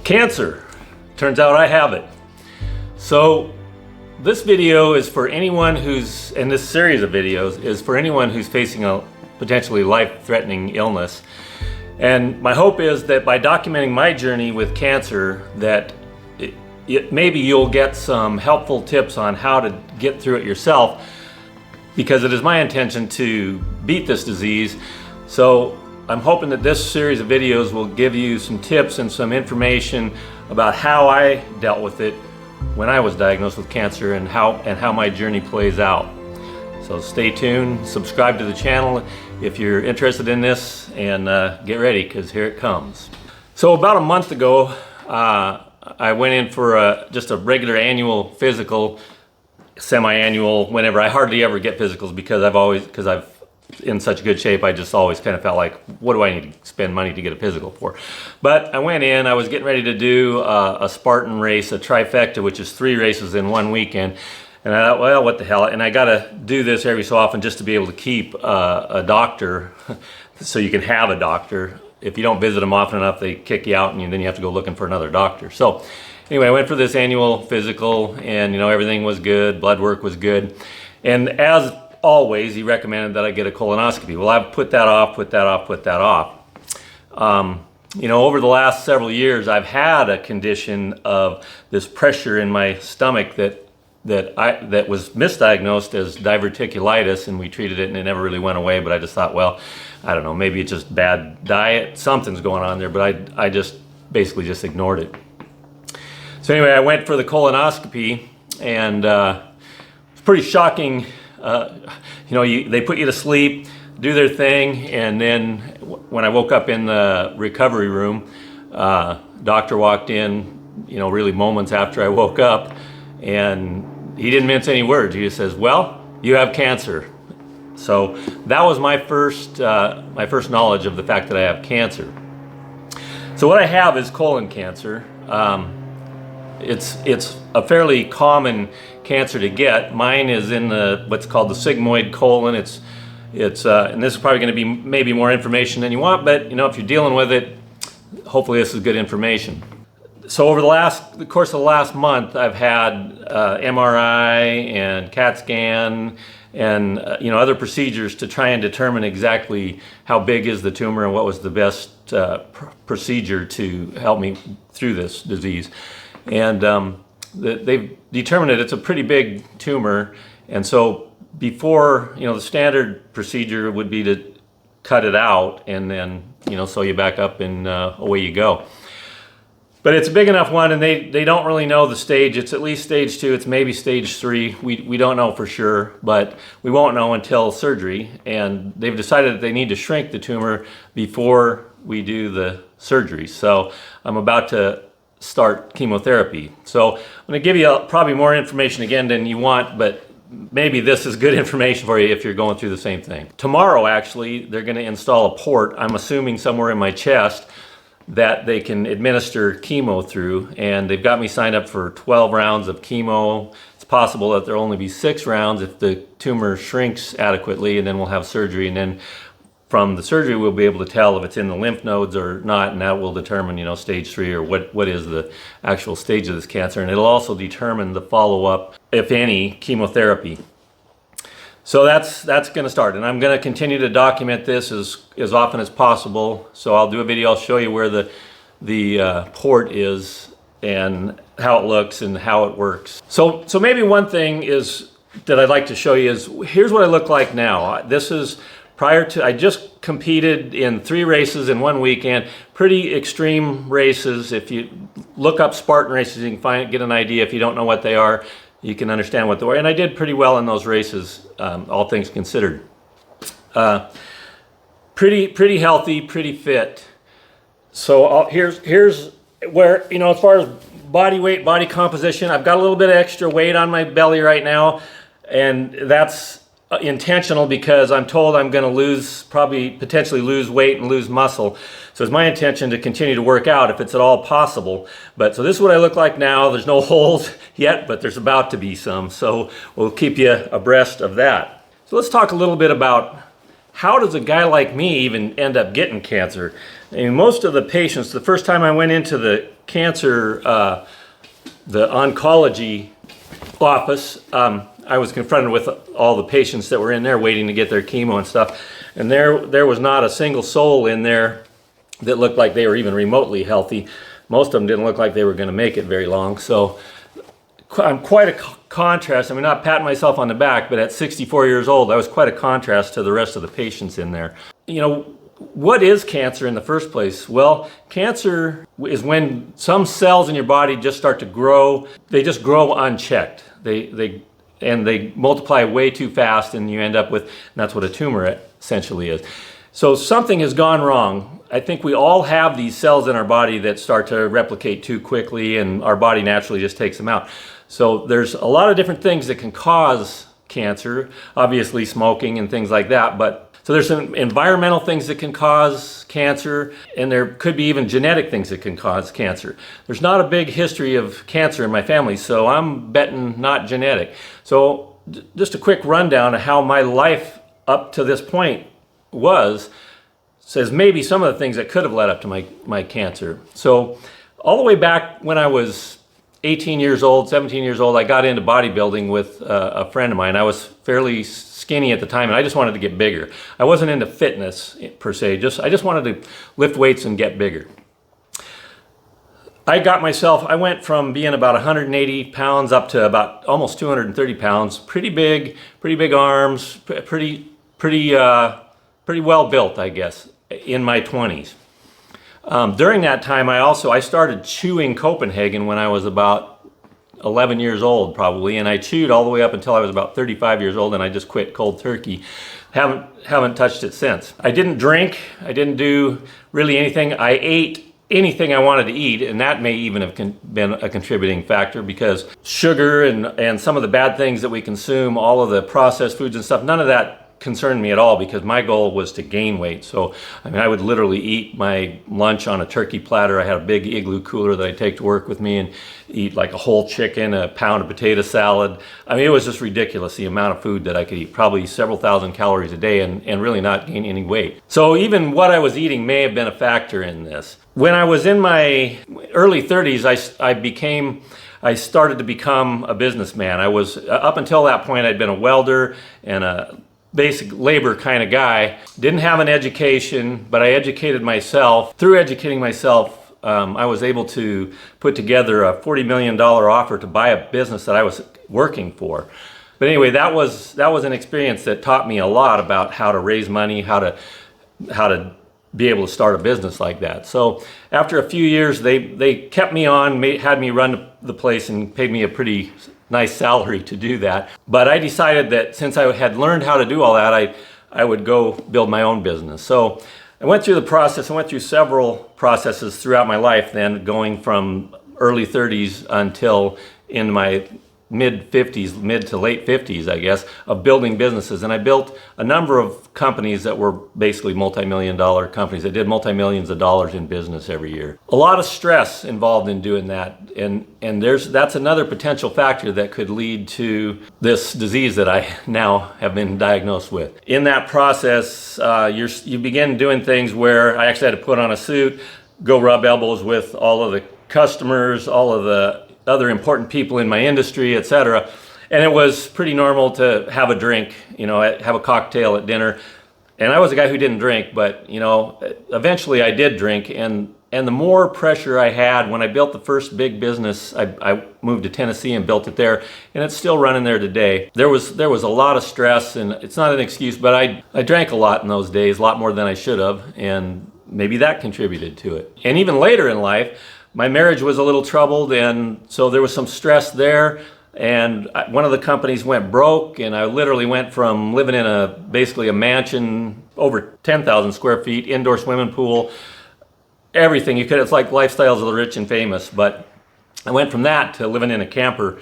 Cancer. Turns out I have it. So this video is for anyone who's, and this series of videos is for anyone who's facing a potentially life-threatening illness. And my hope is that by documenting my journey with cancer, that maybe you'll get some helpful tips on how to get through it yourself, because it is my intention to beat this disease. So I'm hoping that this series of videos will give you some tips and some information about how I dealt with it when I was diagnosed with cancer and how my journey plays out. So stay tuned, subscribe to the channel if you're interested in this, and get ready, because here it comes. So about a month ago, I went in for just a regular annual physical, semi-annual, whenever. I hardly ever get physicals because I've in such good shape. I just always kind of felt like, what do I need to spend money to get a physical for? But I went in, I was getting ready to do a Spartan race, a trifecta, which is 3 races in one weekend. And I thought, well, what the hell? And I got to do this every so often just to be able to keep a doctor, so you can have a doctor. If you don't visit them often enough, they kick you out, and then you have to go looking for another doctor. So anyway, I went for this annual physical, and everything was good, blood work was good. And as always, he recommended that I get a colonoscopy. Well, I've put that off. Over the last several years, I've had a condition of this pressure in my stomach that was misdiagnosed as diverticulitis, and we treated it and it never really went away. But I just thought, well, I don't know, maybe it's just bad diet, something's going on there, but I just basically just ignored it. So anyway, I went for the colonoscopy, and it's pretty shocking. They put you to sleep, do their thing, and then when I woke up in the recovery room, doctor walked in, really moments after I woke up, and he didn't mince any words. He just says, well, you have cancer. So that was my first knowledge of the fact that I have cancer. So what I have is colon cancer. It's a fairly common cancer to get. Mine is in what's called the sigmoid colon. And this is probably going to be maybe more information than you want, but if you're dealing with it, hopefully this is good information. So over the course of the last month, I've had MRI and CAT scan and other procedures to try and determine exactly how big is the tumor and what was the best procedure to help me through this disease. And they've determined that it's a pretty big tumor, and so before, the standard procedure would be to cut it out and then sew you back up, and away you go. But it's a big enough one, and they don't really know the stage. It's at least stage 2, it's maybe stage 3. We don't know for sure, but we won't know until surgery. And they've decided that they need to shrink the tumor before we do the surgery. So I'm about to start chemotherapy. So I'm going to give you probably more information again than you want, but maybe this is good information for you if you're going through the same thing. Tomorrow, actually, they're going to install a port, I'm assuming somewhere in my chest, that they can administer chemo through, and they've got me signed up for 12 rounds of chemo. It's possible that there'll only be 6 rounds if the tumor shrinks adequately, and then we'll have surgery, and then from the surgery we'll be able to tell if it's in the lymph nodes or not, and that will determine stage 3 or what is the actual stage of this cancer, and it'll also determine the follow-up, if any, chemotherapy. So that's going to start, and I'm going to continue to document this as often as possible. So I'll do a video, I'll show you where the port is and how it looks and how it works. So maybe one thing is that I'd like to show you is, here's what I look like now. This is prior to, I just competed in 3 races in one weekend, pretty extreme races. If you look up Spartan races, you can get an idea. If you don't know what they are, you can understand what they were. And I did pretty well in those races, all things considered. Pretty healthy, pretty fit. So here's where, as far as body weight, body composition, I've got a little bit of extra weight on my belly right now, and that's intentional because I'm told I'm going to potentially lose weight and lose muscle. So it's my intention to continue to work out if it's at all possible. But so this is what I look like now. There's no holes yet, but there's about to be some. So we'll keep you abreast of that. So let's talk a little bit about how does a guy like me even end up getting cancer? I mean, most of the patients, the first time I went into the cancer, the oncology office, I was confronted with all the patients that were in there waiting to get their chemo and stuff. And there was not a single soul in there that looked like they were even remotely healthy. Most of them didn't look like they were going to make it very long. So I'm quite a contrast. I mean, not patting myself on the back, but at 64 years old, I was quite a contrast to the rest of the patients in there. You know, what is cancer in the first place? Well, cancer is when some cells in your body just start to grow. They just grow unchecked. They multiply way too fast, and you end up with, and that's what a tumor essentially is. So something has gone wrong. I think we all have these cells in our body that start to replicate too quickly, and our body naturally just takes them out. So there's a lot of different things that can cause cancer, obviously smoking and things like that, but so there's some environmental things that can cause cancer, and there could be even genetic things that can cause cancer. There's not a big history of cancer in my family, so I'm betting not genetic. So just a quick rundown of how my life up to this point says maybe some of the things that could have led up to my cancer. So all the way back when I was 18 years old, 17 years old, I got into bodybuilding with a friend of mine. I was fairly skinny at the time, and I just wanted to get bigger. I wasn't into fitness per se, I just wanted to lift weights and get bigger. I went from being about 180 pounds up to about almost 230 pounds. Pretty big arms, pretty well built, I guess, in my 20s. During that time, I started chewing Copenhagen when I was about 11 years old probably, and I chewed all the way up until I was about 35 years old, and I just quit cold turkey. Haven't touched it since. I didn't drink. I didn't do really anything. I ate anything I wanted to eat, and that may even have been a contributing factor, because sugar and some of the bad things that we consume, all of the processed foods and stuff, none of that concerned me at all, because my goal was to gain weight. So I mean, I would literally eat my lunch on a turkey platter. I had a big Igloo cooler that I'd take to work with me, and eat like a whole chicken, a pound of potato salad. I mean, it was just ridiculous, the amount of food that I could eat, probably several thousand calories a day, and really not gain any weight. So even what I was eating may have been a factor in this. When I was in my early 30s, I started to become a businessman. I was, up until that point, I'd been a welder and a basic labor kind of guy. Didn't have an education, but I educated myself. Through educating myself, I was able to put together a $40 million offer to buy a business that I was working for. But anyway, that was an experience that taught me a lot about how to raise money, how to be able to start a business like that. So after a few years, they kept me on, had me run the place, and paid me a pretty nice salary to do that. But I decided that since I had learned how to do all that, I would go build my own business. So I went through the process. I went through several processes throughout my life, then going from early 30s until in my mid to late 50s, I guess, of building businesses. And I built a number of companies that were basically multi-million-dollar companies that did multi-millions of dollars in business every year. A lot of stress involved in doing that, and that's another potential factor that could lead to this disease that I now have been diagnosed with. In that process, you begin doing things where I actually had to put on a suit, go rub elbows with all of the customers, all of the other important people in my industry, etc. And it was pretty normal to have a drink, have a cocktail at dinner. And I was a guy who didn't drink, but eventually I did drink. And the more pressure I had when I built the first big business, I moved to Tennessee and built it there, and it's still running there today. There was a lot of stress, and it's not an excuse, but I drank a lot in those days, a lot more than I should have, and maybe that contributed to it. And even later in life, my marriage was a little troubled, and so there was some stress there, and one of the companies went broke, and I literally went from living in basically a mansion, over 10,000 square feet, indoor swimming pool, everything you could. It's like lifestyles of the rich and famous, but I went from that to living in a camper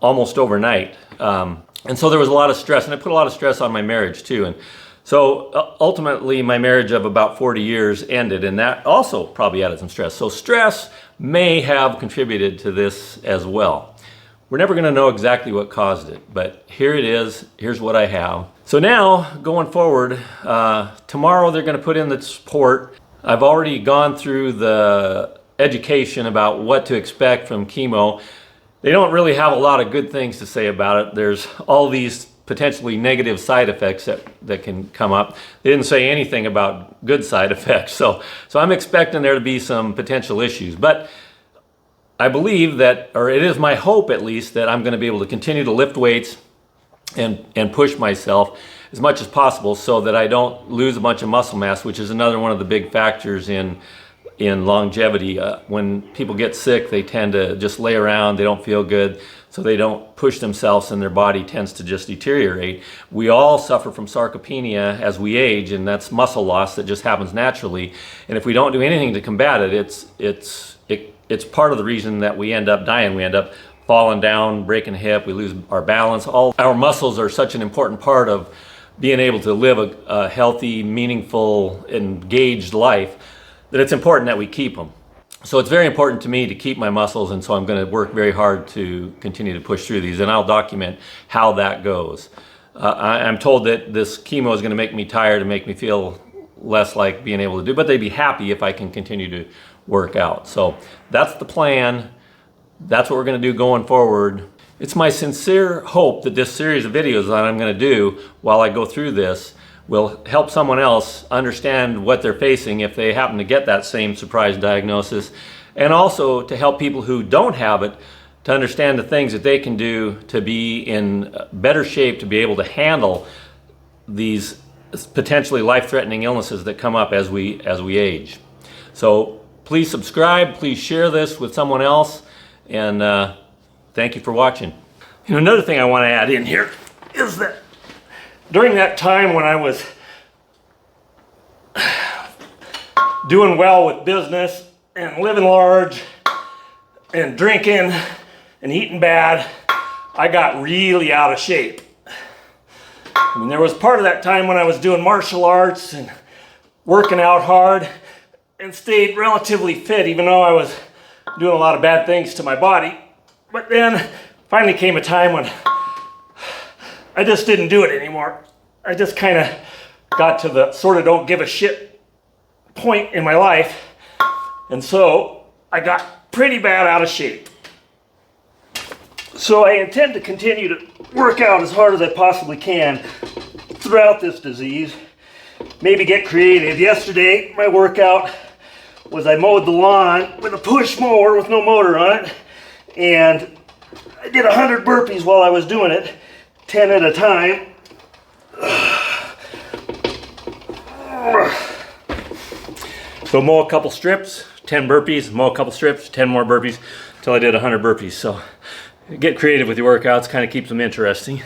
almost overnight. And so there was a lot of stress, and I put a lot of stress on my marriage too. And so ultimately my marriage of about 40 years ended, and that also probably added some stress. So stress may have contributed to this as well. We're never going to know exactly what caused it, but here it is. Here's what I have. So now, going forward, tomorrow they're going to put in the support. I've already gone through the education about what to expect from chemo, they don't really have a lot of good things to say about it. There's all these potentially negative side effects that can come up. They didn't say anything about good side effects. So I'm expecting there to be some potential issues. But I believe that, or it is my hope at least, that I'm going to be able to continue to lift weights and push myself as much as possible so that I don't lose a bunch of muscle mass, which is another one of the big factors in longevity. When people get sick, they tend to just lay around, they don't feel good, so they don't push themselves and their body tends to just deteriorate. We all suffer from sarcopenia as we age, and that's muscle loss that just happens naturally. And if we don't do anything to combat it, it's part of the reason that we end up dying. We end up falling down, breaking a hip, we lose our balance. All our muscles are such an important part of being able to live a healthy, meaningful, engaged life, that it's important that we keep them. So it's very important to me to keep my muscles, and so I'm going to work very hard to continue to push through these, and I'll document how that goes. I'm told that this chemo is going to make me tired and make me feel less like being able to do, but they'd be happy if I can continue to work out. So that's the plan. That's what we're going to do going forward. It's my sincere hope that this series of videos that I'm going to do while I go through this will help someone else understand what they're facing if they happen to get that same surprise diagnosis, and also to help people who don't have it to understand the things that they can do to be in better shape to be able to handle these potentially life-threatening illnesses that come up as we age. So please subscribe, please share this with someone else, and thank you for watching. Another thing I want to add in here is that during that time when I was doing well with business and living large and drinking and eating bad, I got really out of shape. I mean, there was part of that time when I was doing martial arts and working out hard and stayed relatively fit, even though I was doing a lot of bad things to my body. But then finally came a time when I just didn't do it anymore. I just kind of got to the sort of don't give a shit point in my life. And so I got pretty bad out of shape. So I intend to continue to work out as hard as I possibly can throughout this disease. Maybe get creative. Yesterday, my workout was I mowed the lawn with a push mower with no motor on it. And I did 100 burpees while I was doing it, 10 at a time. So mow a couple strips, 10 burpees, mow a couple strips, 10 more burpees, until I did 100 burpees. So get creative with your workouts, kind of keeps them interesting.